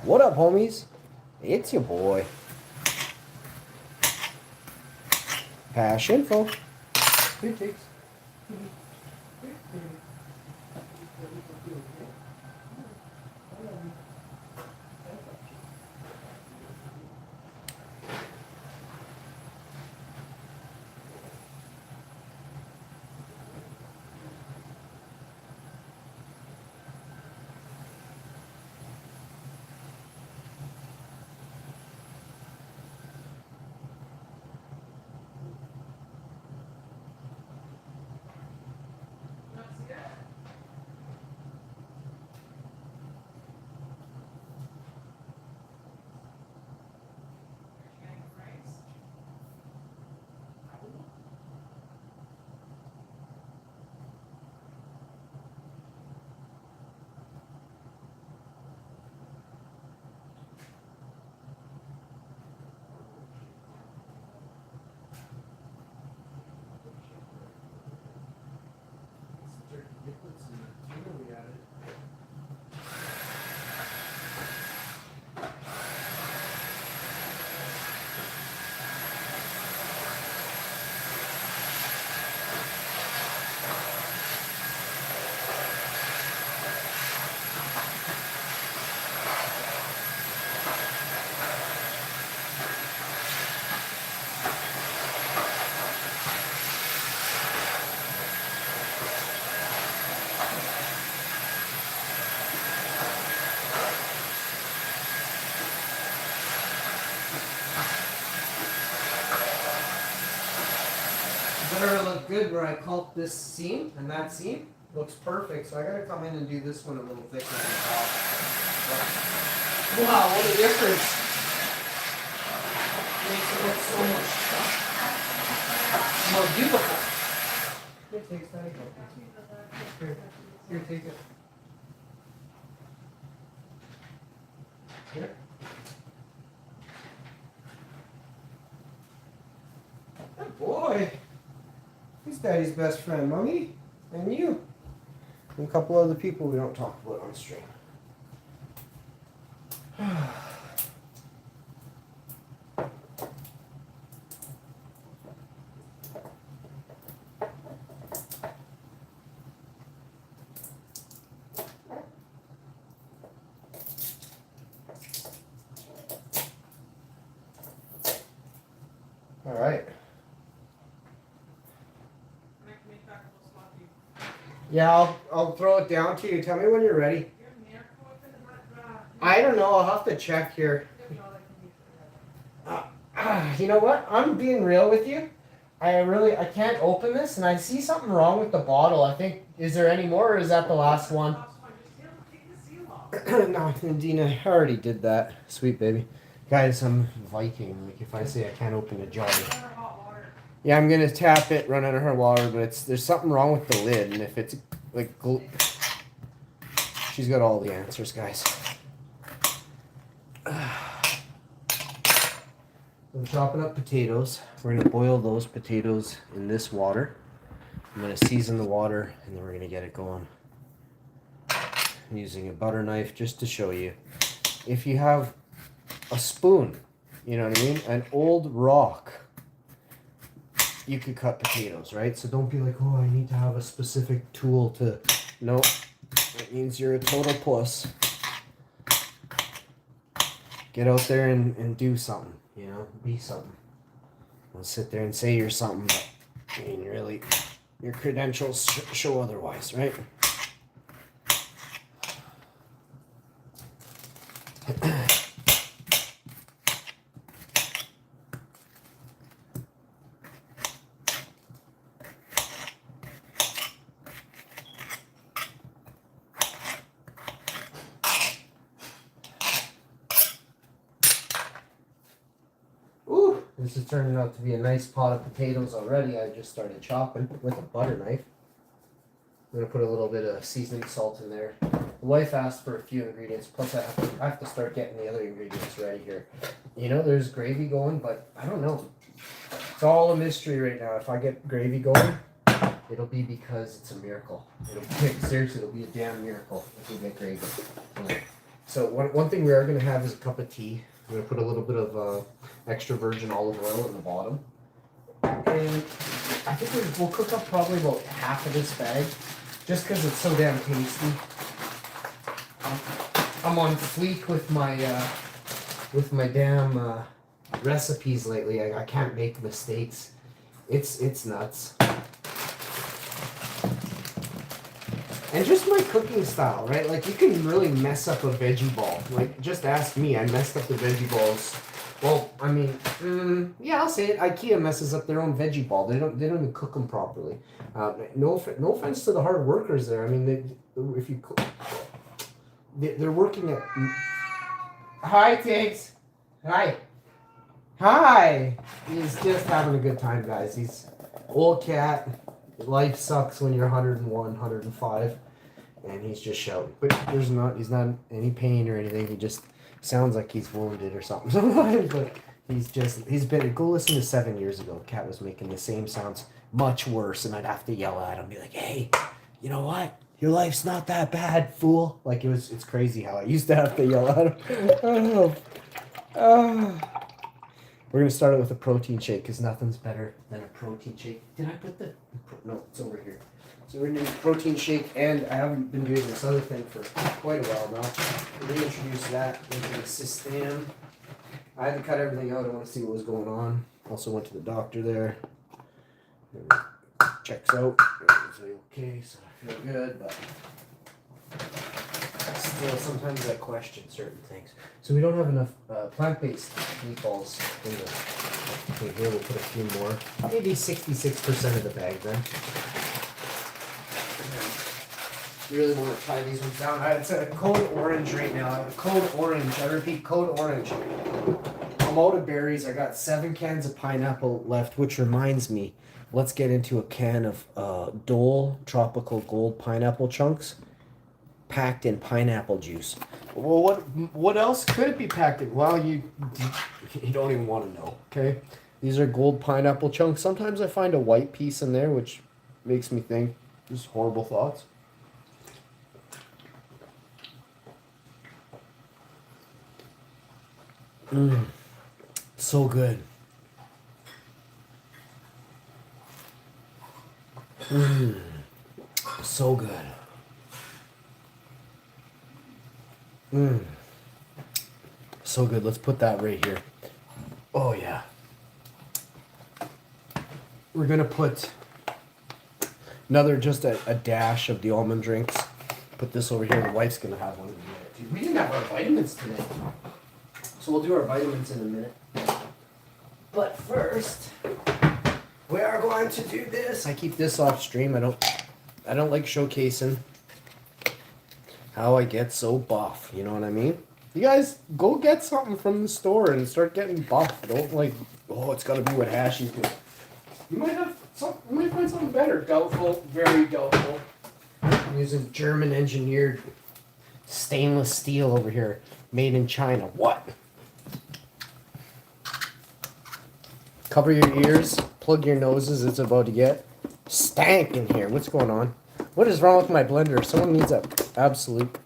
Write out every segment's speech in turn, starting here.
What up, homies? It's your boy. Hash info. Here it takes. Better look good where I culp this seam, and that seam looks perfect. So I gotta come in and do this one a little thicker on the top. Wow, what a difference! Makes it look so much more beautiful. Here, take that. Here, take it. Here. Good boy. He's Daddy's best friend, Mommy, and you, and a couple other people we don't talk about on stream. All right. Yeah, I'll throw it down to you. Tell me when you're ready. I don't know. I'll have to check here. You know what? I'm being real with you. I can't open this, and I see something wrong with the bottle. I think, is there any more, or is that the last one? No, Dina, I already did that. Sweet baby. Guys, I'm Viking. Like, if I say I can't open a jar. Yeah, I'm gonna tap it, run under her water, but there's something wrong with the lid, and if it's like, she's got all the answers, guys. I'm chopping up potatoes. We're gonna boil those potatoes in this water. I'm gonna season the water, and then we're gonna get it going. I'm using a butter knife just to show you. If you have a spoon, you know what I mean, an old rock, you could cut potatoes, right? So don't be like, oh, I need to have a specific tool to... Nope. That means you're a total puss. Get out there and do something, you know? Be something. Don't sit there and say you're something, but I mean, really, your credentials show otherwise, right? This is turning out to be a nice pot of potatoes already. I just started chopping with a butter knife. I'm going to put a little bit of seasoning salt in there. The wife asked for a few ingredients, plus I have to start getting the other ingredients ready here. You know, there's gravy going, but I don't know. It's all a mystery right now. If I get gravy going, it'll be because it's a miracle. Seriously, it'll be a damn miracle if we get gravy tonight. So one thing we are going to have is a cup of tea. I'm going to put a little bit of extra virgin olive oil in the bottom. And I think we'll cook up probably about half of this bag, just because it's so damn tasty. I'm on fleek with my damn recipes lately. I can't make mistakes. It's nuts. And just my cooking style, right? Like, you can really mess up a veggie ball. Like, just ask me. I messed up the veggie balls. Well, I mean, yeah, I'll say it. IKEA messes up their own veggie ball. They don't even cook them properly. No offense to the hard workers there. I mean, if you cook, they're working at. Hi, Tiggs. Hi. He's just having a good time, guys. He's old cat. Life sucks when you're 101, 105, and he's just shouting. But he's not in any pain or anything. He just sounds like he's wounded or something. But he's been. Go listen to 7 years ago. Cat was making the same sounds, much worse, and I'd have to yell at him, be like, "Hey, you know what? Your life's not that bad, fool." Like, it's crazy how I used to have to yell at him. We're going to start it with a protein shake because nothing's better than a protein shake. Did I put the... No, it's over here. So we're going to do a protein shake, and I haven't been doing this other thing for quite a while now. Reintroduce that into the system. I had to cut everything out. I want to see what was going on. Also went to the doctor there. Checks out. Everything's okay, so I feel good, but... still, sometimes I question certain things. So we don't have enough plant-based meatballs in the... Okay, here we'll put a few more. Maybe 66% of the bag then. You really want to tie these ones down. It's a code orange right now. Code orange. I repeat, code orange. I'm out of berries. I got 7 cans of pineapple left, which reminds me, let's get into a can of Dole Tropical Gold pineapple chunks. Packed in pineapple juice. Well, what else could be packed in? Well, you don't even want to know, okay? These are gold pineapple chunks. Sometimes I find a white piece in there, which makes me think just horrible thoughts. So good. So good. So good. Let's put that right here. Oh, yeah. We're going to put another, just a dash of the almond drinks. Put this over here. The wife's going to have one in a minute, too. We didn't have our vitamins today. So we'll do our vitamins in a minute. But first, we are going to do this. I keep this off stream. I don't like showcasing how I get so buff, you know what I mean? You guys, go get something from the store and start getting buff. Don't like, oh, it's gotta be what Hashy's doing. You might find something better. Doubtful, very doubtful. I'm using German engineered stainless steel over here, made in China. What? Cover your ears, plug your noses. It's about to get stank in here. What's going on? What is wrong with my blender? Someone needs a absolute...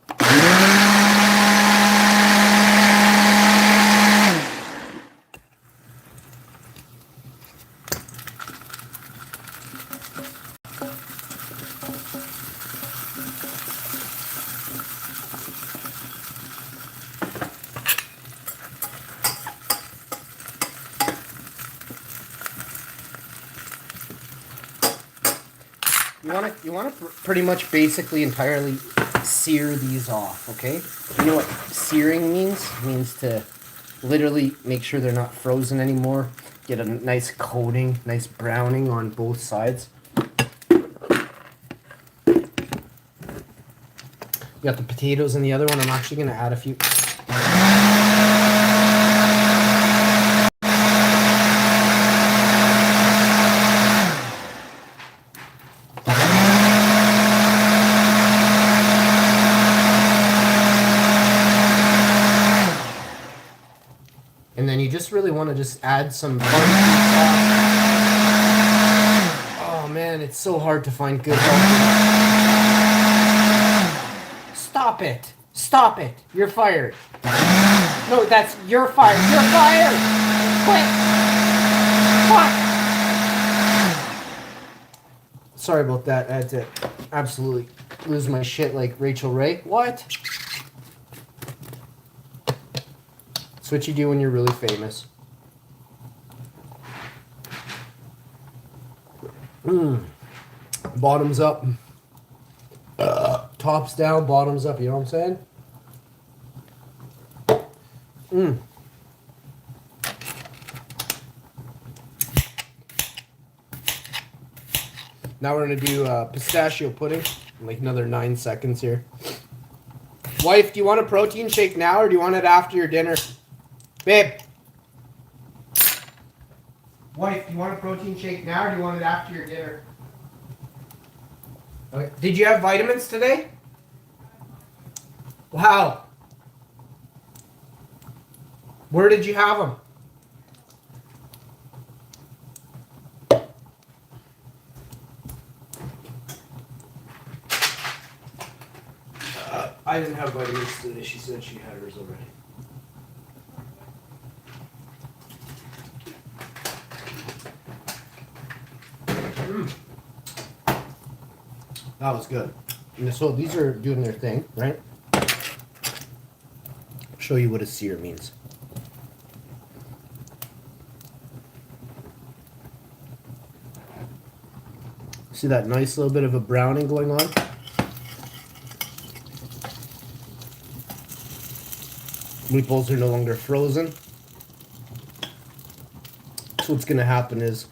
You want to pretty much basically entirely sear these off, okay? You know what searing means? It means to literally make sure they're not frozen anymore. Get a nice coating, nice browning on both sides. You got the potatoes in the other one. I'm actually going to add a few... And then you just really want to just add some barbecue sauce. Oh man, it's so hard to find good barbecue. Stop it! Stop it. You're fired. No, you're fired. You're fired. Quit. Fuck. Sorry about that. I had to absolutely lose my shit like Rachel Ray. What? It's what you do when you're really famous. Bottoms up. Tops down, bottoms up. You know what I'm saying? Now we're going to do pistachio pudding in like another 9 seconds here. Wife, do you want a protein shake now or do you want it after your dinner? Babe. Wife, do you want a protein shake now or do you want it after your dinner? Okay. Did you have vitamins today? Wow. Where did you have them? I didn't have vitamins today. She said she had hers already. That was good. And so these are doing their thing, right? I'll show you what a sear means. See that nice little bit of a browning going on? Meatballs are no longer frozen. So what's going to happen is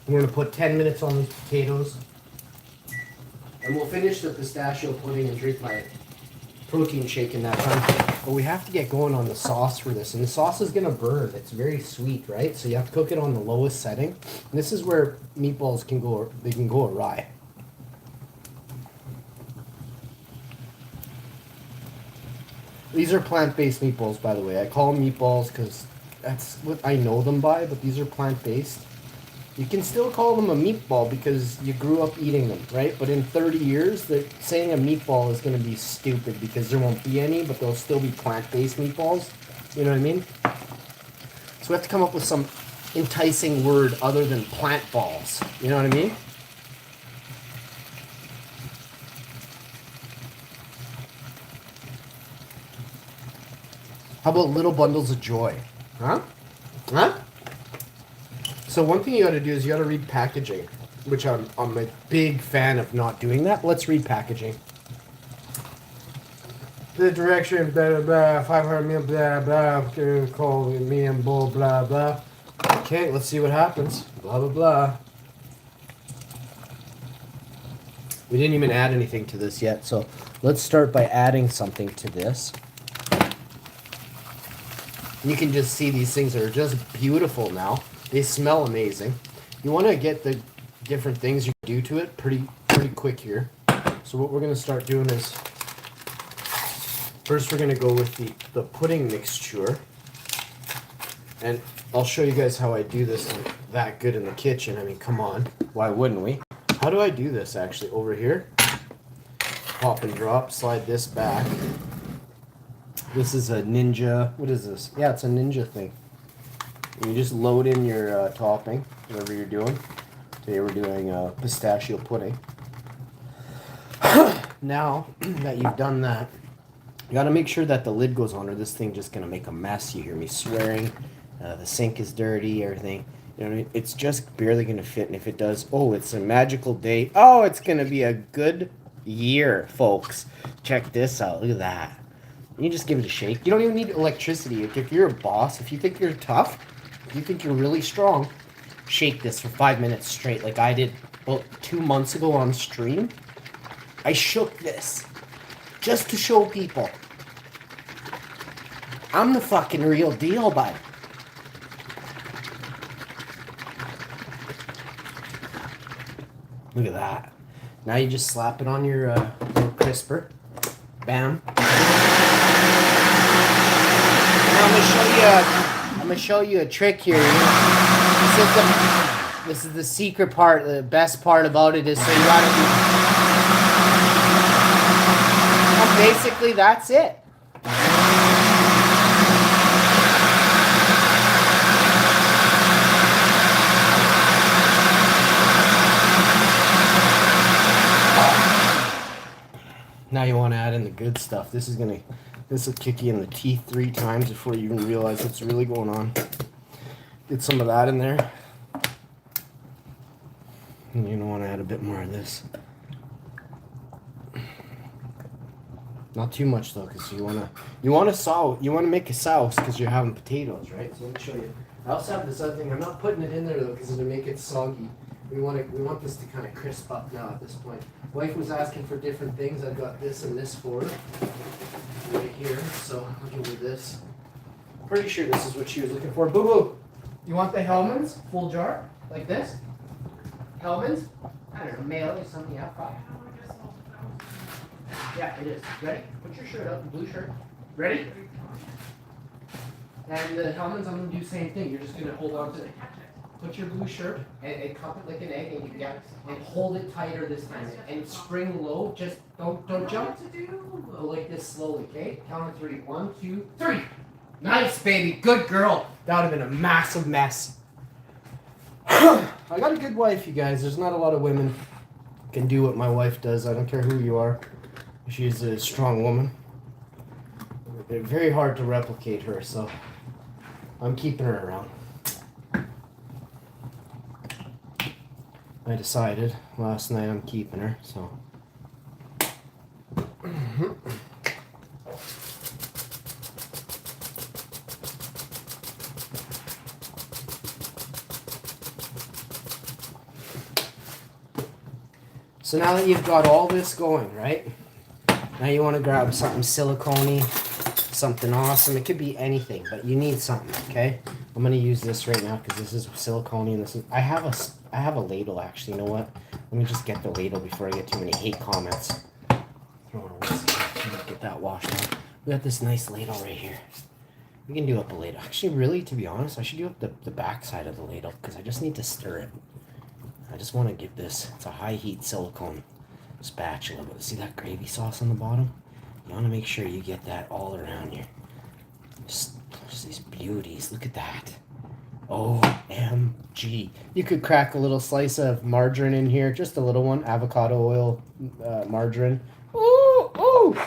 we're going to put 10 minutes on these potatoes. And we'll finish the pistachio pudding and drink my protein shake in that time. But we have to get going on the sauce for this. And the sauce is going to burn. It's very sweet, right? So you have to cook it on the lowest setting. And this is where meatballs can go, they can go awry. These are plant-based meatballs, by the way. I call them meatballs because that's what I know them by, but these are plant-based. You can still call them a meatball because you grew up eating them, right? But in 30 years, saying a meatball is going to be stupid because there won't be any, but there'll still be plant-based meatballs. You know what I mean? So we have to come up with some enticing word other than plant balls. You know what I mean? How about little bundles of joy? Huh? Huh? So one thing you got to do is you got to read packaging, which I'm a big fan of not doing that. Let's read packaging. The direction, blah, blah, blah, 500 mil, blah, blah, call me and bull, blah, blah. Okay, let's see what happens. Blah, blah, blah. We didn't even add anything to this yet, so let's start by adding something to this. You can just see these things are just beautiful now. They smell amazing. You want to get the different things you do to it pretty quick here. So what we're going to start doing is, first we're going to go with the pudding mixture. And I'll show you guys how I do this that good in the kitchen. I mean, come on. Why wouldn't we? How do I do this actually? Over here. Pop and drop. Slide this back. This is a Ninja. What is this? Yeah, it's a Ninja thing. And you just load in your topping, whatever you're doing. Today we're doing pistachio pudding. Now that you've done that, you got to make sure that the lid goes on or this thing just going to make a mess. You hear me swearing. The sink is dirty, everything. You know what I mean? It's just barely going to fit. And if it does, oh, it's a magical day. Oh, it's going to be a good year, folks. Check this out. Look at that. You just give it a shake. You don't even need electricity. If you're a boss, if you think you're tough, if you think you're really strong, shake this for 5 minutes straight like I did about 2 months ago on stream. I shook this just to show people I'm the fucking real deal, bud. Look at that. Now you just slap it on your little crisper. Bam. Now I'm gonna show you a trick here. This is the secret part. The best part about it is so you gotta do. Well, basically, that's it. Now you want to add in the good stuff. This will kick you in the teeth 3 times before you even realize what's really going on. Get some of that in there. And you're gonna want to add a bit more of this. Not too much though, because you wanna make a sauce because you're having potatoes, right? So let me show you. I also have this other thing. I'm not putting it in there though because it'll make it soggy. We want this to kind of crisp up now at this point. Wife was asking for different things. I've got this and this for her right here. So I'll give her this. Pretty sure this is what she was looking for. Boo boo. You want the Hellmann's full jar like this? Hellmann's? I don't know, mayo or something. Yeah, fine. Yeah, it is. Ready? Put your shirt up, the blue shirt. Ready? And the Hellmann's, I'm going to do the same thing. You're just going to hold on to it. Put your blue shirt and cup it like an egg, and you get and hold it tighter this time. And spring low. Just don't jump. Go like this slowly, okay? Count to 3. 1, 2, 3. Nice, baby. Good girl. That would have been a massive mess. I got a good wife, you guys. There's not a lot of women can do what my wife does. I don't care who you are. She's a strong woman. It's very hard to replicate her, so I'm keeping her around. I decided last night I'm keeping her, so. So now that you've got all this going, right? Now you want to grab something silicone-y, something awesome. It could be anything, but you need something, okay? I'm going to use this right now because this is silicone and this is... I have a ladle, actually. You know what? Let me just get the ladle before I get too many hate comments. Throw it away. Get that washed out. We got this nice ladle right here. We can do up a ladle. Actually, really, to be honest, I should do up the back side of the ladle because I just need to stir it. I just want to give this... It's a high-heat silicone spatula, but see that gravy sauce on the bottom? You want to make sure you get that all around here. Just these beauties. Look at that. OMG. You could crack a little slice of margarine in here, just a little one. Avocado oil, margarine. Ooh, ooh.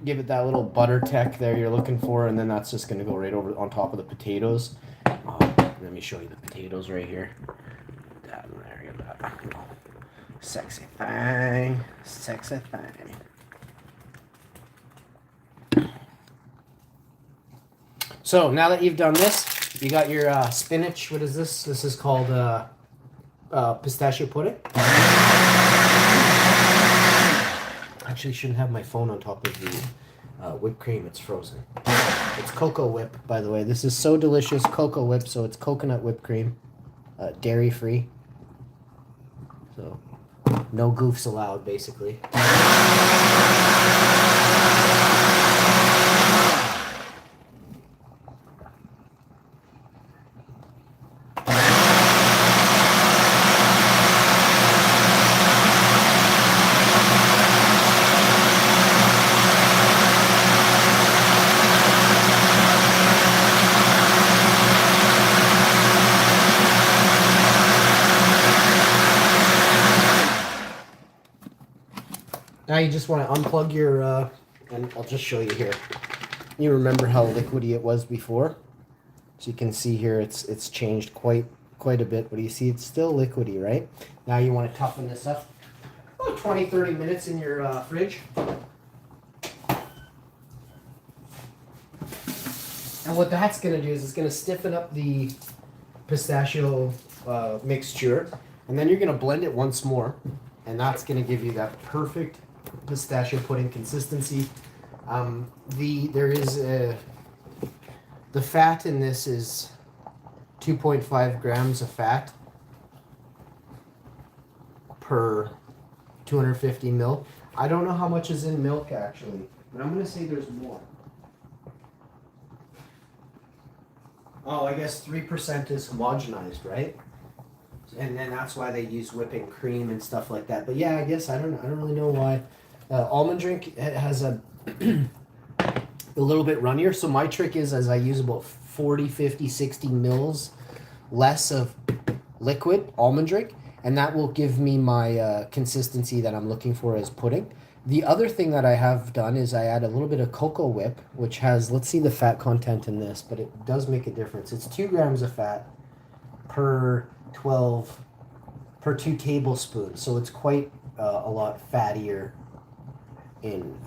Give it that little butter tech there you're looking for, and then that's just going to go right over on top of the potatoes. Let me show you the potatoes right here. That, there you go. Sexy thing. Sexy thing. So now that you've done this, you got your spinach. What is this? This is called pistachio pudding. Actually, shouldn't have my phone on top of the whipped cream. It's frozen. It's cocoa whip, by the way. This is so delicious. Cocoa whip, so it's coconut whipped cream. Dairy free. So no goofs allowed, basically. Now you just want to unplug your, and I'll just show you here. You remember how liquidy it was before? So you can see here it's changed quite a bit, but you see it's still liquidy, right? Now you want to toughen this up. About 20-30 minutes in your fridge. And what that's going to do is it's going to stiffen up the pistachio mixture, and then you're going to blend it once more, and that's going to give you that perfect pistachio pudding consistency. The fat in this is 2.5 grams of fat per 250 ml. I don't know how much is in milk actually. but I'm going to say there's more. Oh, I guess 3% is homogenized, right? And then that's why they use whipping cream and stuff like that. But yeah, I guess I don't really know why. Almond drink has a little bit runnier. So my trick is as I use about 40, 50, 60 mils less of liquid almond drink, and that will give me my consistency that I'm looking for as pudding. The other thing that I have done is I add a little bit of cocoa whip, which has, let's see the fat content in this, but it does make a difference. It's 2 grams of fat per 2 tablespoons, so it's quite a lot fattier in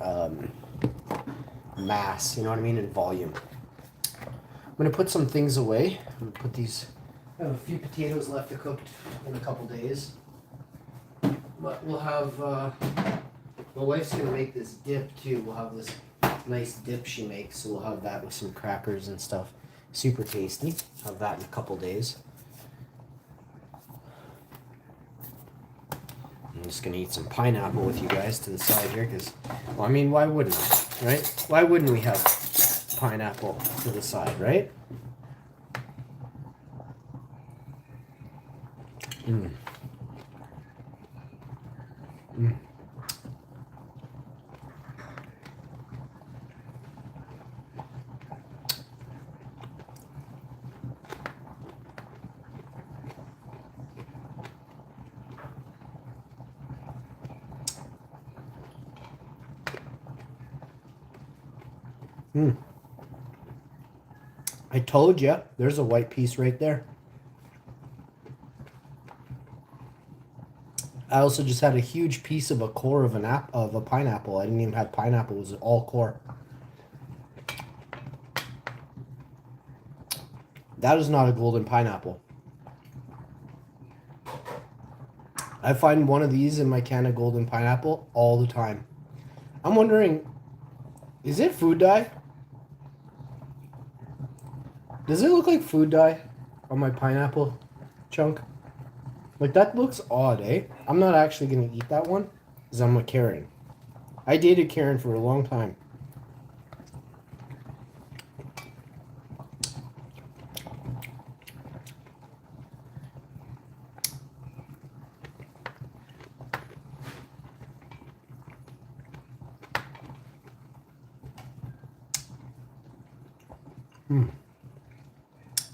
mass, you know what I mean, in volume. I'm going to put some things away. I'm going to put these, I have a few potatoes left to cook in a couple days. But we'll have, my wife's going to make this dip too. We'll have this nice dip she makes, so we'll have that with some crackers and stuff. Super tasty. Have that in a couple days. I'm just going to eat some pineapple with you guys to the side here because, well, I mean, why wouldn't we, right? Why wouldn't we have pineapple to the side, right? Mm. Mm. Mm. I told you, there's a white piece right there. I also just had a huge piece of a core of a pineapple. I didn't even have pineapple; it was all core. That is not a golden pineapple. I find one of these in my can of golden pineapple all the time. I'm wondering, is it food dye? Does it look like food dye on my pineapple chunk? Like, that looks odd, eh? I'm not actually going to eat that one because I'm with Karen. I dated Karen for a long time.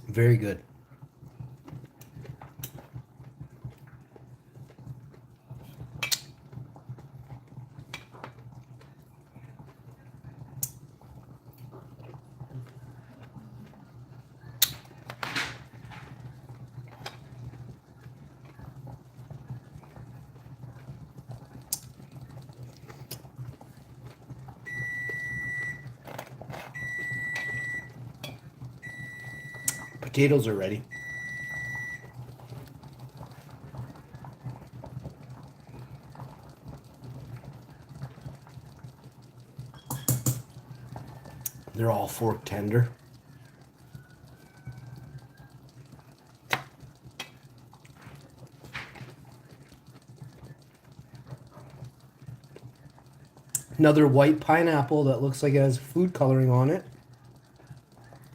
Very good. Potatoes are ready. They're all fork tender. Another white pineapple that looks like it has food coloring on it.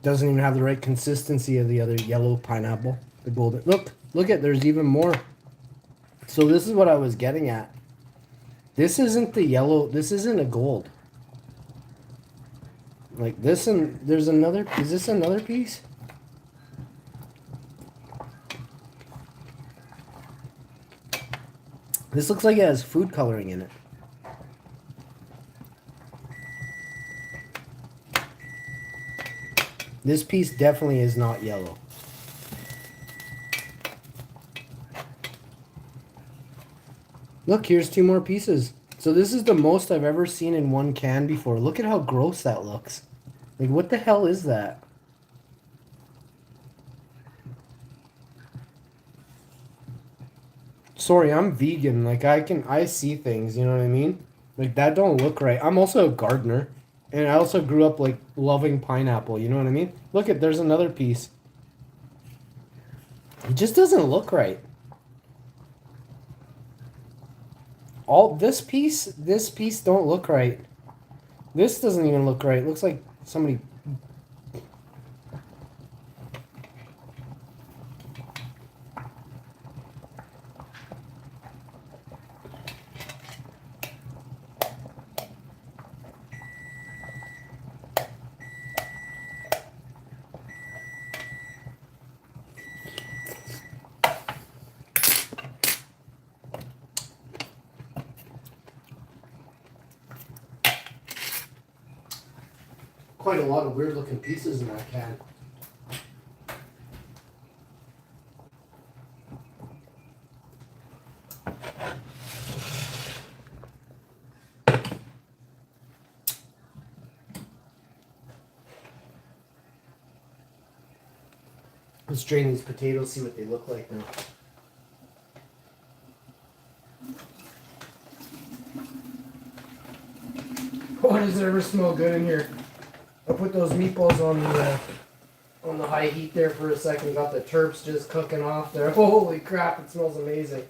Doesn't even have the right consistency of the other yellow pineapple. The golden. Look at, there's even more. So this is what I was getting at. This isn't the yellow, this isn't a gold. Like this, and there's another, is this another piece? This looks like it has food coloring in it. This piece definitely is not yellow. Look, here's 2 more pieces. So this is the most I've ever seen in one can before. Look at how gross that looks. Like, what the hell is that? Sorry, I'm vegan. Like, I see things, you know what I mean? Like, that don't look right. I'm also a gardener. And I also grew up, like, loving pineapple, you know what I mean? Look at, there's another piece. It just doesn't look right. All this piece don't look right. This doesn't even look right. It looks like somebody... Quite a lot of weird looking pieces in that can. Let's drain these potatoes, see what they look like now. Oh, does it ever smell good in here? I put those meatballs on the high heat there for a second. Got the terps just cooking off there. Holy crap, it smells amazing.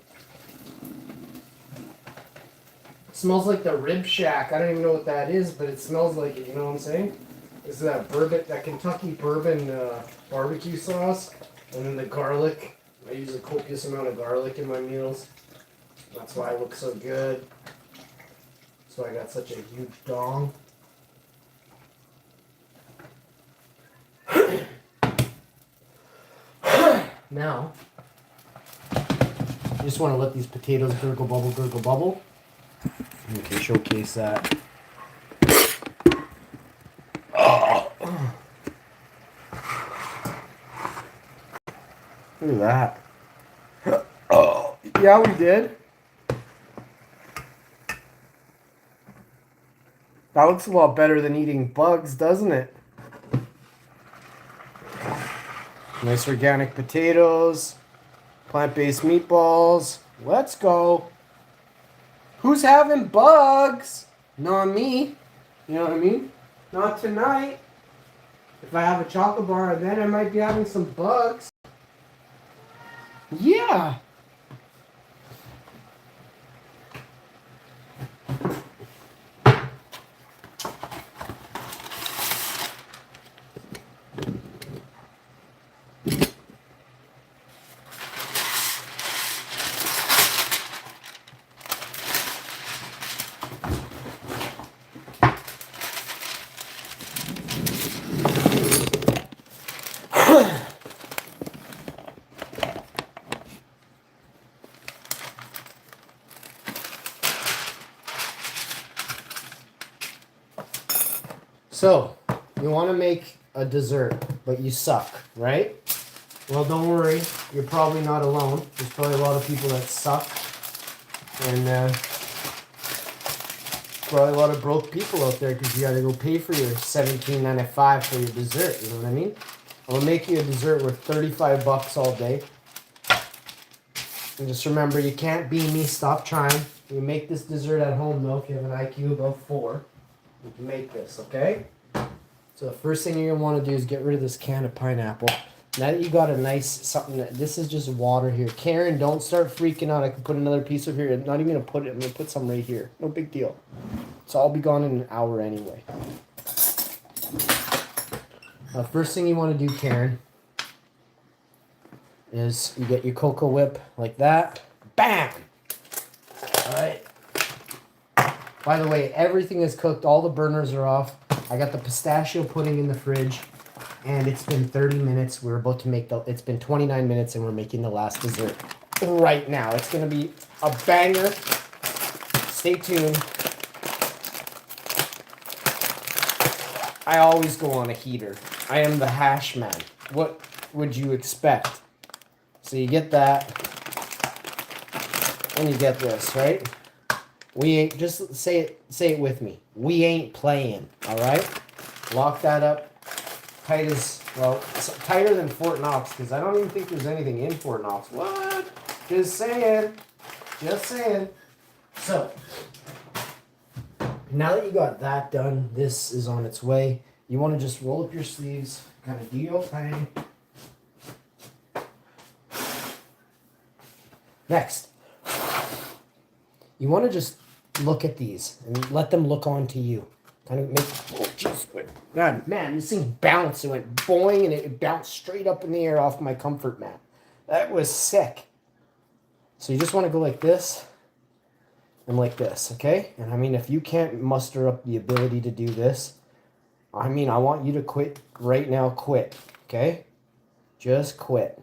It smells like the Rib Shack. I don't even know what that is, but it smells like it, you know what I'm saying? This is that bourbon, that Kentucky bourbon barbecue sauce. And then the garlic. I use a copious amount of garlic in my meals. That's why I look so good. That's why I got such a huge dong. Now, you just want to let these potatoes gurgle bubble, gurgle bubble. You can showcase that. Oh. Look at that. Oh, yeah, we did. That looks a lot better than eating bugs, doesn't it? Nice organic potatoes, plant-based meatballs. Let's go. Who's having bugs? Not me. You know what I mean? Not tonight. If I have a chocolate bar, then I might be having some bugs. Yeah. So, you want to make a dessert, but you suck, right? Well, don't worry. You're probably not alone. There's probably a lot of people that suck. And probably a lot of broke people out there because you got to go pay for your $17.95 for your dessert. You know what I mean? I'm going to make you a dessert worth $35 all day. And just remember, you can't be me. Stop trying. You make this dessert at home, though, if you have an IQ above 4. You can make this, okay? So the first thing you're going to want to do is get rid of this can of pineapple. Now that you got a nice something, this is just water here. Karen, don't start freaking out. I can put another piece of here. I'm not even going to put it. I'm going to put some right here. No big deal. So I'll be gone in an hour anyway. First thing you want to do, Karen, is you get your Cocoa Whip like that. Bam! All right. By the way, everything is cooked. All the burners are off. I got the pistachio pudding in the fridge. And it's been 30 minutes. We're about to make it's been 29 minutes and we're making the last dessert right now. It's going to be a banger. Stay tuned. I always go on a heater. I am the hash man. What would you expect? So you get that. And you get this, right? We ain't, just say it with me. We ain't playing, all right? Lock that up tight as, well, it's tighter than Fort Knox because I don't even think there's anything in Fort Knox. What? Just saying. Just saying. So, now that you got that done, this is on its way. You want to just roll up your sleeves, kind of do your thing. Next, you want to just look at these and let them look onto you. Kind of make, oh jeez, God, man, this thing bounced. It went boing, and it bounced straight up in the air off my comfort mat. That was sick. So you just want to go like this and like this, okay? And I mean, if you can't muster up the ability to do this, I mean, I want you to quit right now. Quit, okay? Just quit.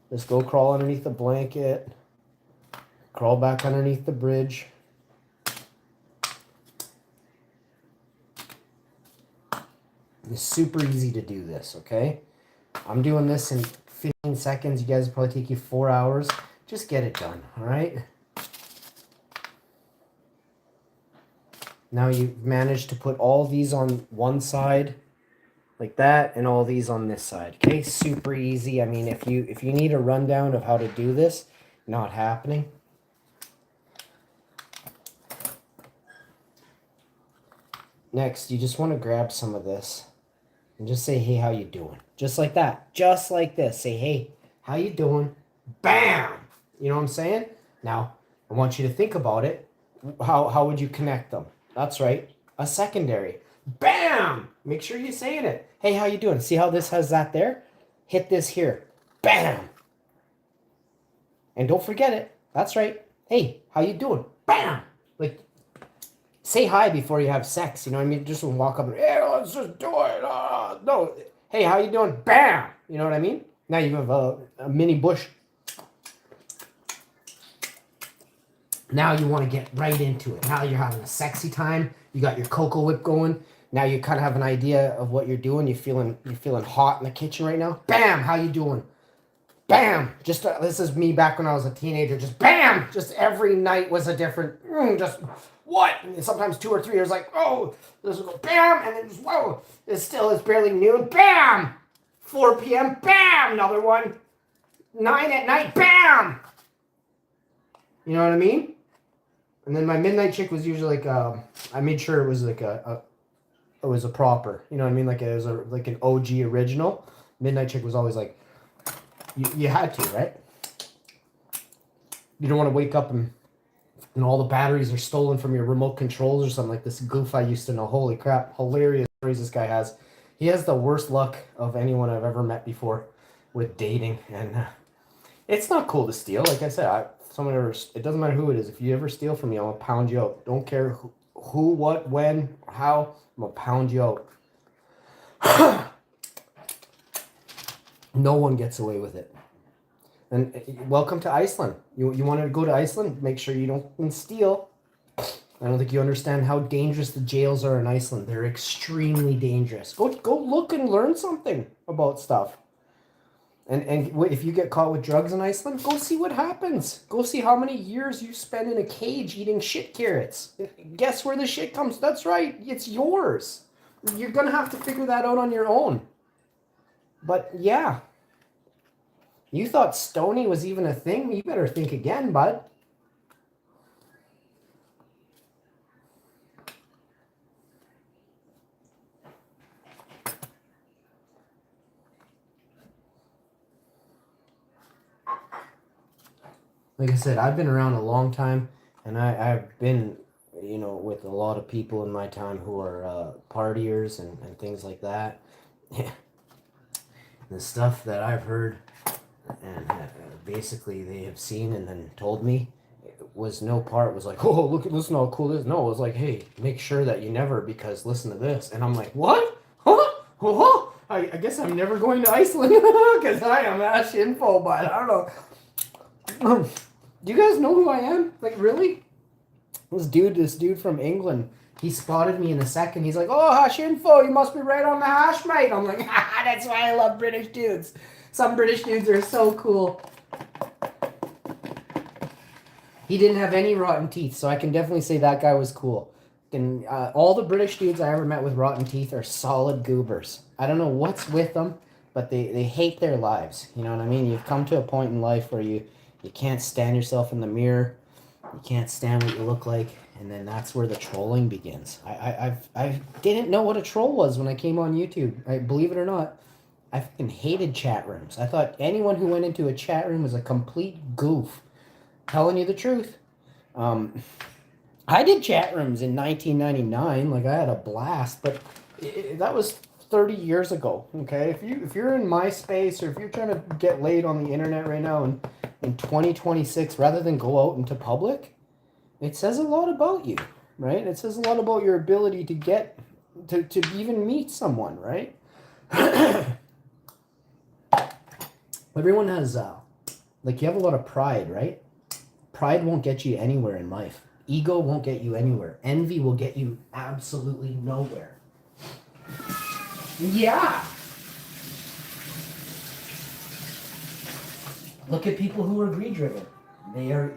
Just go crawl underneath the blanket. Crawl back underneath the bridge. It's super easy to do this, okay? I'm doing this in 15 seconds. You guys will probably take you 4 hours. Just get it done, all right? Now you've managed to put all these on one side like that and all these on this side, okay? Super easy. I mean, if you need a rundown of how to do this, not happening. Next, you just want to grab some of this and just say, hey, how you doing? Just like that. Just like this. Say, hey, how you doing? Bam! You know what I'm saying? Now, I want you to think about it. How would you connect them? That's right. A secondary. Bam! Make sure you're saying it. Hey, how you doing? See how this has that there? Hit this here. Bam! And don't forget it. That's right. Hey, how you doing? Bam! Like, say hi before you have sex. You know what I mean? Just walk up and, hey, let's just do it. No. Hey, how you doing? Bam! You know what I mean? Now you have a mini bush. Now you want to get right into it. Now you're having a sexy time. You got your Cocoa Whip going. Now you kind of have an idea of what you're doing. You're feeling hot in the kitchen right now. Bam! How you doing? Bam! Just this is me back when I was a teenager. Just bam! Just every night was a different. Just what? And sometimes 2 or 3 years like, oh, this will go bam, and then just whoa. It's barely noon. Bam! 4 p.m. Bam! Another one. 9 at night. Bam! You know what I mean? And then my midnight chick was usually like, I made sure it was like it was a proper, you know what I mean? Like it was like an OG original. Midnight chick was always like, you had to, right? You don't want to wake up and all the batteries are stolen from your remote controls or something like this goof I used to know. Holy crap, hilarious stories this guy has. He has the worst luck of anyone I've ever met before with dating, and it's not cool to steal. Like I said, it doesn't matter who it is. If you ever steal from me, I'm gonna pound you out. Don't care who, what, when, how. I'm gonna pound you out. No one gets away with it. And welcome to Iceland. You want to go to Iceland? Make sure you don't steal. I don't think you understand how dangerous the jails are in Iceland. They're extremely dangerous. Go look and learn something about stuff. And if you get caught with drugs in Iceland, go see what happens. Go see how many years you spend in a cage eating shit carrots. Guess where the shit comes? That's right. It's yours. You're going to have to figure that out on your own. But yeah. You thought Stony was even a thing? You better think again, bud. Like I said, I've been around a long time, and I've been, with a lot of people in my time who are partiers and things like that. Yeah. The stuff that I've heard and basically they have seen and then told me was like, oh, look at this, how cool this is. No, it was like, hey, make sure that you never, because listen to this. And I'm like, what? Huh? Huh? I guess I'm never going to Iceland because I am WOWINFO, but I don't know. Do you guys know who I am? Like, really? This dude from England, he spotted me in a second. He's like, oh, WOWINFO, you must be right on the hash, mate. I'm like, that's why I love British dudes. Some British dudes are so cool. He didn't have any rotten teeth, so I can definitely say that guy was cool. And all the British dudes I ever met with rotten teeth are solid goobers. I don't know what's with them, but they hate their lives. You know what I mean? You've come to a point in life where you can't stand yourself in the mirror. You can't stand what you look like. And then that's where the trolling begins. I didn't know what a troll was when I came on YouTube. Believe it or not, I fucking hated chat rooms. I thought anyone who went into a chat room was a complete goof. Telling you the truth. I I did chat rooms in 1999. Like I had a blast, but that was 30 years ago. Okay, if you're in MySpace or if you're trying to get laid on the internet right now and in 2026, rather than go out into public, it says a lot about you, right? It says a lot about your ability to get to even meet someone, right? Everyone has like you have a lot of pride, right? Pride won't get you anywhere in life. Ego won't get you anywhere. Envy will get you absolutely nowhere. Yeah. Look at people who are greed-driven. They are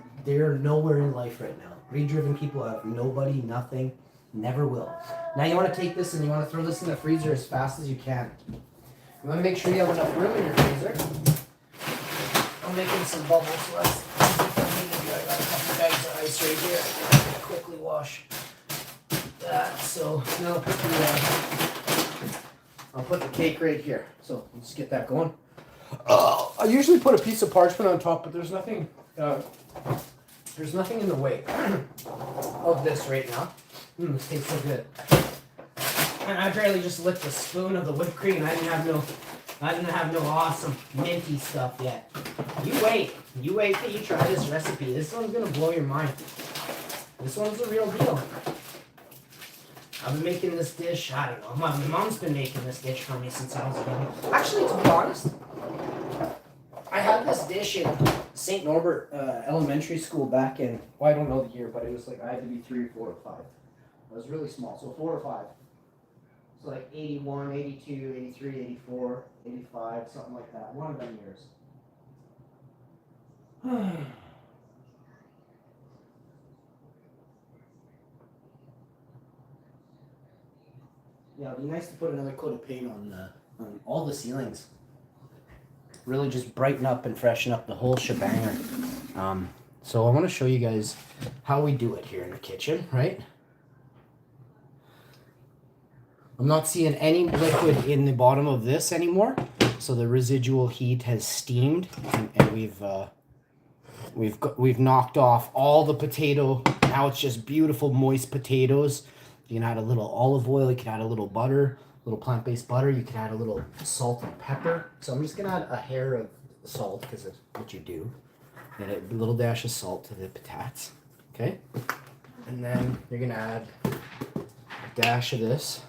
nowhere in life right now. Greed-driven people have nobody, nothing, never will. Now you want to take this and you want to throw this in the freezer as fast as you can. You want to make sure you have enough room in your freezer. I'm making some bubbles, so that's easy for me to do. I got a couple bags of ice right here. I'm going to quickly wash that. So now I'll put the cake right here. So let's get that going. I usually put a piece of parchment on top, but there's nothing in the way of this right now. This tastes so good. And I barely just licked a spoon of the whipped cream. I didn't have no awesome minty stuff yet. You wait till you try this recipe. This one's gonna blow your mind. This one's the real deal. I've been making this dish, I don't know, my mom's been making this dish for me since I was a baby. Actually, to be honest, I had this dish in St. Norbert Elementary School back in, well, I don't know the year, but it was like, I had to be 3 or 4 or 5. I was really small, so 4 or 5. So like 81, 82, 83, 84, 85, something like that. One of them years. Yeah, it'd be nice to put another coat of paint on all the ceilings. Really just brighten up and freshen up the whole shebanger. So I want to show you guys how we do it here in the kitchen, right? I'm not seeing any liquid in the bottom of this anymore. So the residual heat has steamed, and we've knocked off all the potato. Now it's just beautiful moist potatoes. You can add a little olive oil, you can add a little butter, a little plant-based butter, you can add a little salt and pepper. So I'm just gonna add a hair of salt because that's what you do. And a little dash of salt to the patates. Okay? And then you're gonna add a dash of this.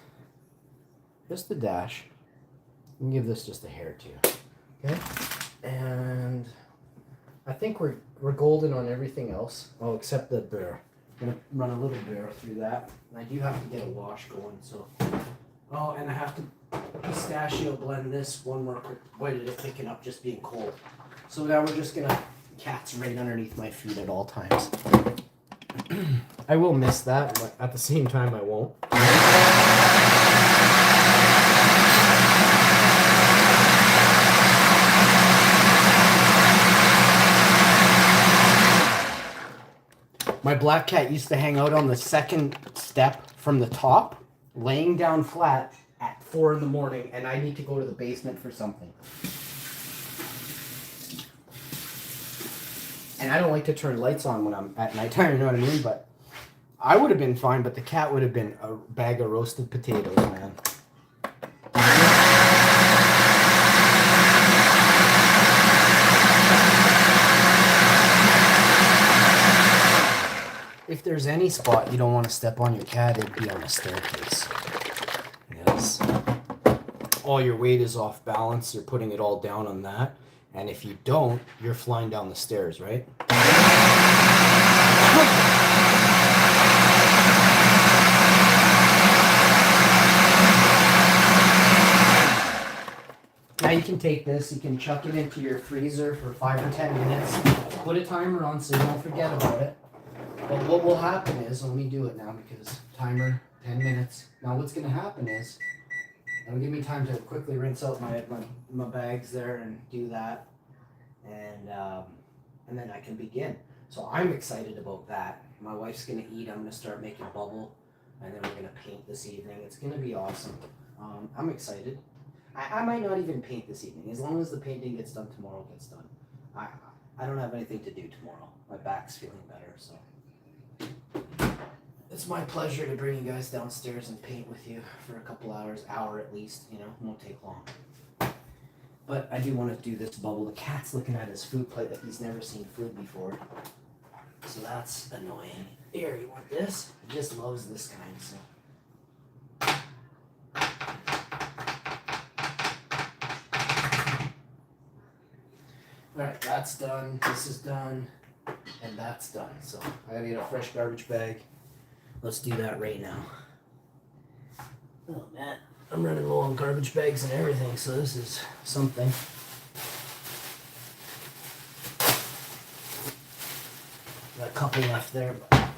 Just a dash. You can give this just a hair too. Okay? And I think we're golden on everything else. Oh, except the beurre. I'm gonna run a little beurre through that. And I do have to get a wash going, so. Oh, and I have to pistachio blend this one more quick. Boy, did it thicken up just being cold. So now we're just gonna, cat's right underneath my feet at all times. I will miss that, but at the same time I won't. My black cat used to hang out on the second step from the top, laying down flat at 4 in the morning, and I need to go to the basement for something. And I don't like to turn lights on when I'm at nighttime, you know what I mean? But I would have been fine, but the cat would have been a bag of roasted potatoes, man. If there's any spot you don't want to step on your cat, it'd be on the staircase. Yes. All your weight is off balance, you're putting it all down on that. And if you don't, you're flying down the stairs, right? Now you can take this, you can chuck it into your freezer for 5 or 10 minutes. Put a timer on so you don't forget about it. But what will happen is, let me do it now because timer, 10 minutes. Now what's going to happen is, it'll give me time to quickly rinse out my bags there and do that. And then I can begin. So I'm excited about that. My wife's going to eat. I'm going to start making bubble. And then we're going to paint this evening. It's going to be awesome. I'm excited. I might not even paint this evening. As long as the painting gets done tomorrow, it gets done. I don't have anything to do tomorrow. My back's feeling better, so. it's my pleasure to bring you guys downstairs and paint with you for a couple hours, hour at least, you know, it won't take long. But I do want to do this bubble. The cat's looking at his food plate like he's never seen food before. So that's annoying. Here, you want this? He just loves this kind, so. Alright, that's done, this is done, and that's done. So I gotta get a fresh garbage bag. Let's do that right now. Oh man, I'm running low on garbage bags and everything, so this is something. Got a couple left there, but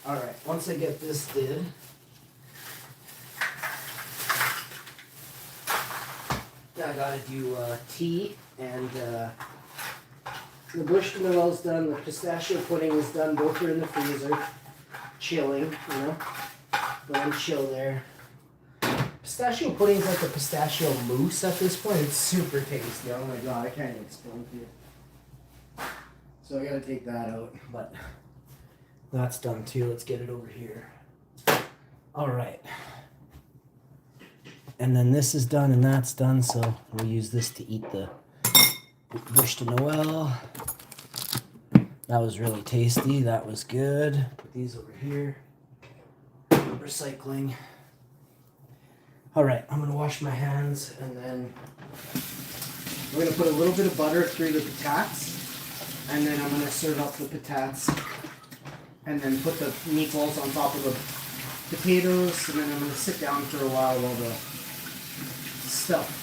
alright, once I get this did, I gotta do tea, and the bush Noel's done, the pistachio pudding is done, both are in the freezer, chilling, you know, go and chill there. Pistachio pudding is like a pistachio mousse at this point, it's super tasty, oh my god, I can't even explain to you. So I gotta take that out, but that's done too, let's get it over here. Alright. And then this is done and that's done, so we'll use this to eat the Bush de Noel. That was really tasty, that was good. Put these over here. Recycling. Alright, I'm gonna wash my hands and then we're gonna put a little bit of butter through the patates, and then I'm gonna serve up the patates and then put the meatballs on top of the potatoes, and then I'm gonna sit down for a while the stuff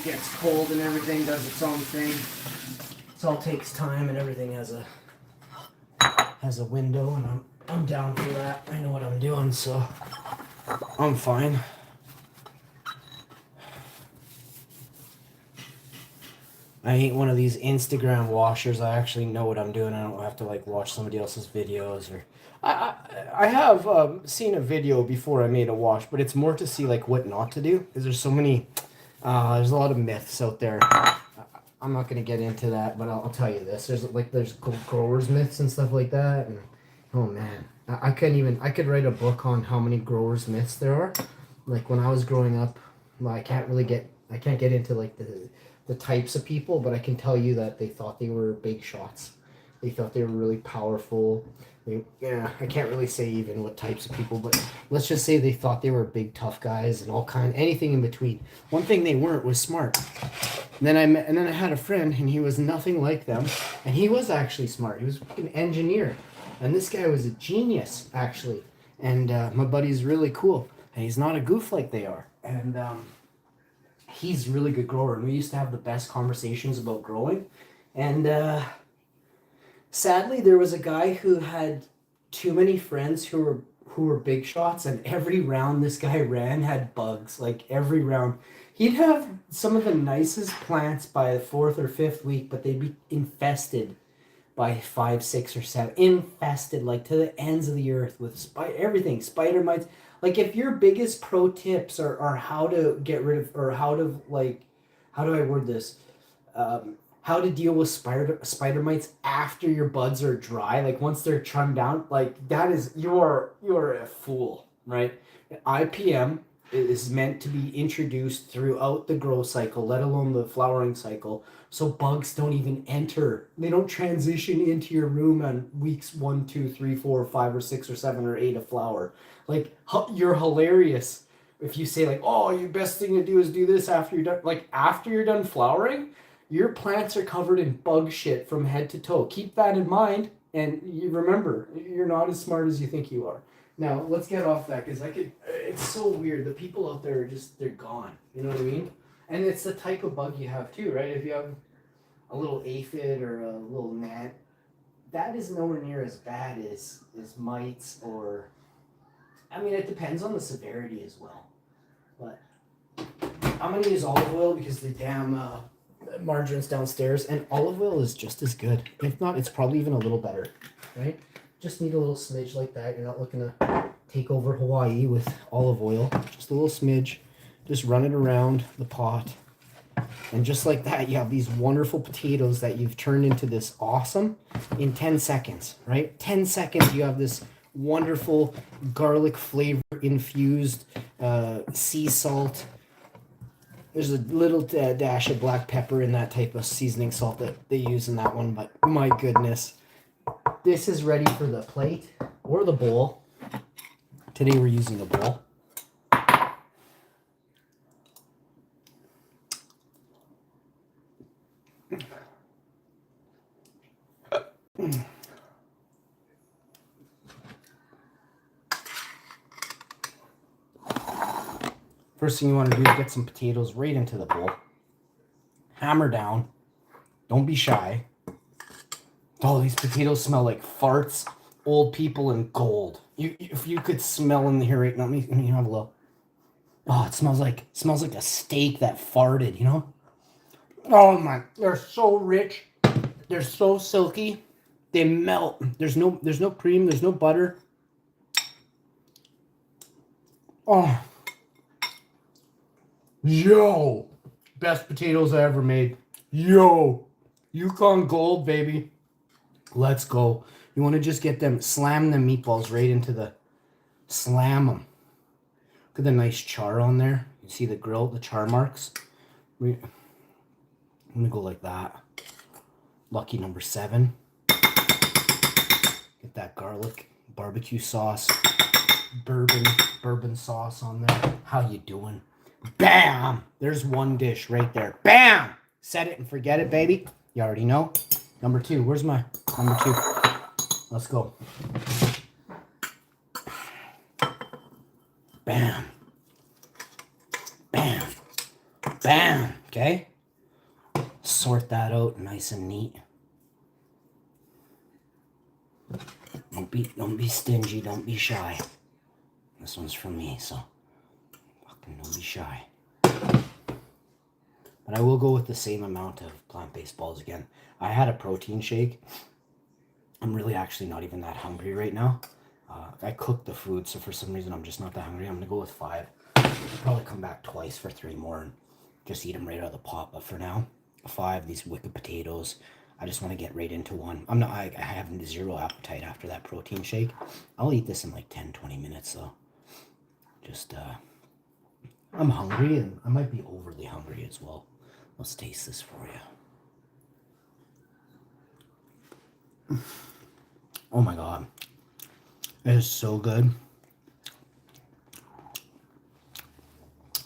gets cold and everything does its own thing. It all takes time and everything has a window, and I'm down for that. I know what I'm doing, so I'm fine. I ain't one of these Instagram washers. I actually know what I'm doing. I don't have to like watch somebody else's videos, or I have seen a video before I made a wash, but it's more to see like what not to do, because there's so many, there's a lot of myths out there. I'm not gonna get into that, but I'll tell you this: there's growers myths and stuff like that, and oh man, I could write a book on how many growers myths there are. Like when I was growing up, well, I can't get into like the types of people, but I can tell you that they thought they were big shots. They thought they were really powerful. I can't really say even what types of people, but let's just say they thought they were big tough guys and anything in between. One thing they weren't was smart. And then I had a friend, and he was nothing like them, and he was actually smart. He was an engineer, and this guy was a genius actually. And my buddy's really cool, and he's not a goof like they are. And he's a really good grower, and we used to have the best conversations about growing. And sadly, there was a guy who had too many friends who were big shots, and every round this guy ran had bugs. Like every round, he'd have some of the nicest plants by the 4th or 5th week, but they'd be infested by 5, 6, or 7. Infested, like to the ends of the earth with everything, spider mites. Like if your biggest pro tips are how to get rid of, or how do I word this? How to deal with spider mites after your buds are dry, like once they're trimmed down, like that is, you're a fool, right? IPM is meant to be introduced throughout the grow cycle, let alone the flowering cycle, so bugs don't even enter. They don't transition into your room on weeks 1, 2, 3, 4, 5, or 6, or 7, or 8 of flower. Like, you're hilarious if you say like, oh, your best thing to do is do this after you're done. Like after you're done flowering, your plants are covered in bug shit from head to toe. Keep that in mind, and you remember, you're not as smart as you think you are. Now, let's get off that, because it's so weird. The people out there they're gone. You know what I mean? And it's the type of bug you have too, right? If you have a little aphid or a little gnat, that is nowhere near as bad as mites, or, I mean, it depends on the severity as well. But I'm going to use olive oil because the damn margarine's downstairs, and olive oil is just as good. If not, it's probably even a little better, right? Just need a little smidge like that. You're not looking to take over Hawaii with olive oil. Just a little smidge. Just run it around the pot. And just like that, you have these wonderful potatoes that you've turned into this awesome in 10 seconds, right? 10 seconds, you have this wonderful garlic flavor infused sea salt. There's a little dash of black pepper in that type of seasoning salt that they use in that one, but my goodness. This is ready for the plate or the bowl. Today we're using the bowl. First thing you want to do is get some potatoes right into the bowl. Hammer down. Don't be shy. Oh, these potatoes smell like farts, old people, and gold. If you could smell in here right now, let me have a look. Oh, it smells like a steak that farted, you know? Oh my, they're so rich. They're so silky. They melt. There's no cream, there's no butter. Oh. Yo, best potatoes I ever made. Yo, Yukon Gold, baby. Let's go. You want to just get them, slam them meatballs right into the, slam them. Look at the nice char on there. You see the grill, the char marks? I'm going to go like that. Lucky number 7. Get that garlic, barbecue sauce, bourbon sauce on there. How you doing? Bam! There's one dish right there. Bam! Set it and forget it, baby. You already know. Number 2. Where's my number 2? Let's go. Bam. Bam. Bam. Okay? Sort that out nice and neat. Don't be stingy. Don't be shy. This one's for me, so fucking don't be shy. But I will go with the same amount of plant-based balls again. I had a protein shake. I'm really actually not even that hungry right now. I cooked the food, so for some reason I'm just not that hungry. I'm gonna go with 5. I'll probably come back twice for 3 more and just eat them right out of the pot. But for now, 5, these wicked potatoes. I just want to get right into one. I have 0 appetite after that protein shake. I'll eat this in like 10-20 minutes though. Just I'm hungry, and I might be overly hungry as well. Let's taste this for you. Oh my god. It is so good.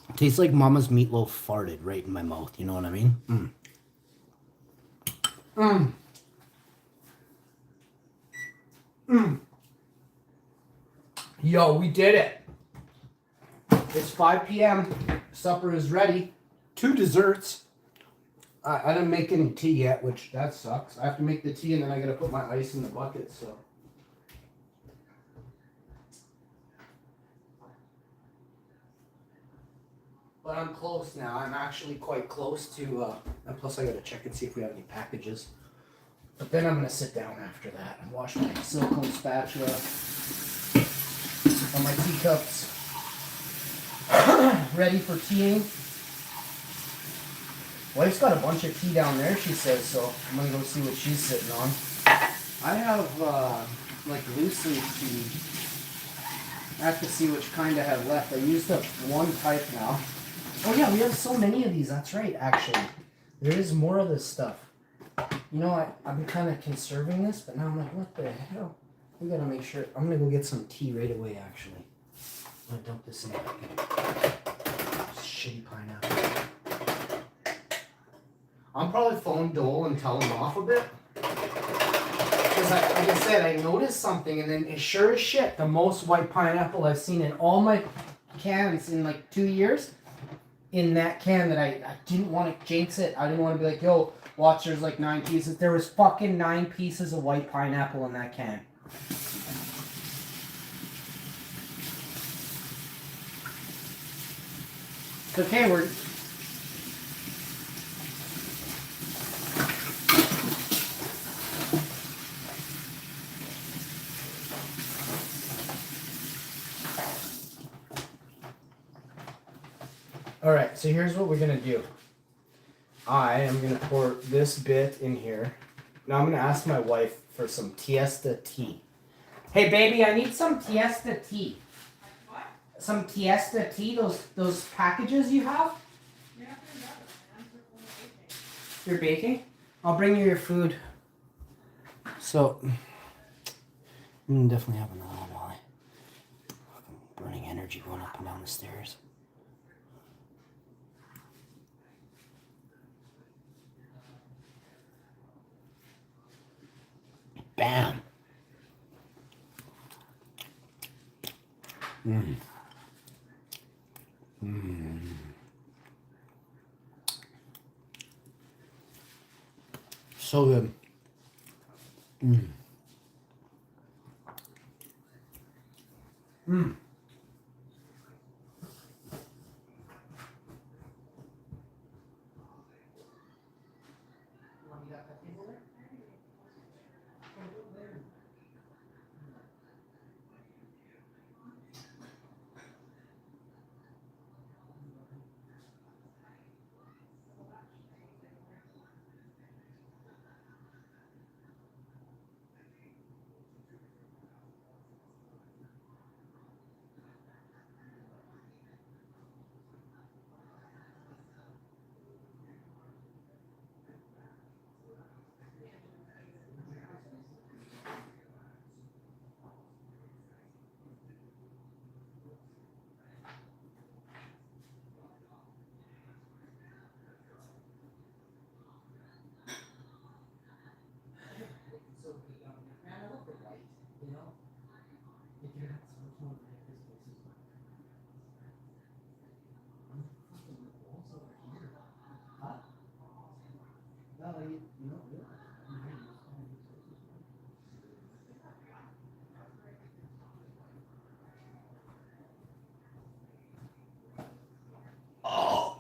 It tastes like mama's meatloaf farted right in my mouth. You know what I mean? Mm. Mm. Mm. Yo, we did it. It's 5 p.m. Supper is ready. 2 desserts. I didn't make any tea yet, which that sucks. I have to make the tea and then I gotta put my ice in the bucket, so. But I'm close now. I'm actually quite close to, and plus I gotta check and see if we have any packages. But then I'm gonna sit down after that and wash my silicone spatula on my teacups. Ready for teaing. Wife's got a bunch of tea down there, she says, so I'm gonna go see what she's sitting on. I have, like loose leaf tea. I have to see which kind I have left. I used up 1 pipe now. Oh yeah, we have so many of these, that's right, actually. There is more of this stuff. You know, I've been kind of conserving this, but now I'm like, what the hell? We gotta make sure. I'm gonna go get some tea right away, actually. I'm gonna dump this in the shitty pineapple. I'm probably phone Dole and tell him off a bit. Because like I said, I noticed something, and then sure as shit, the most white pineapple I've seen in all my cans in like 2 years, in that can that I didn't want to jinx it. I didn't want to be like, yo, watch, there's like 9 pieces. There was fucking 9 pieces of white pineapple in that can. Okay, we're... Alright, so here's what we're going to do. I am going to pour this bit in here. Now I'm going to ask my wife for some Tiesta tea. Hey, baby, I need some Tiesta tea. What? Some Tiesta tea, those packages you have? You're not doing that. I'm baking. You're baking? I'll bring you your food. So, I'm definitely having another one. Burning energy going up and down the stairs. Bam! Mmm. Mmm. So good. Mmm. Mmm.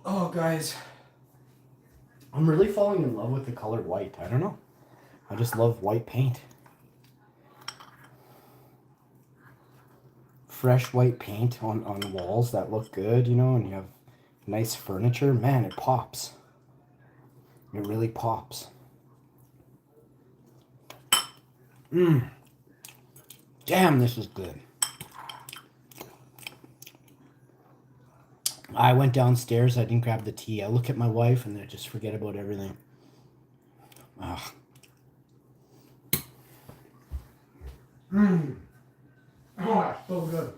Oh, guys. I'm really falling in love with the color white. I don't know. I just love white paint. Fresh white paint on walls that look good, you know, and you have nice furniture. Man, it pops. It really pops. Mmm. Damn, this is good. I went downstairs. I didn't grab the tea. I look at my wife and I just forget about everything. Ugh. Mmm. Oh, it's so good.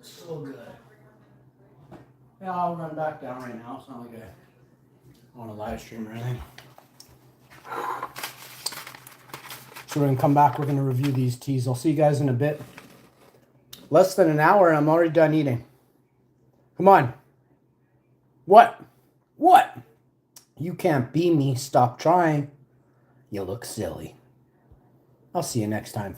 So good. Yeah, I'll run back down right now. It's not like I want to live stream or anything. So we're going to come back. We're going to review these teas. I'll see you guys in a bit. Less than an hour and I'm already done eating. Come on. What? What? You can't be me. Stop trying. You look silly. I'll see you next time.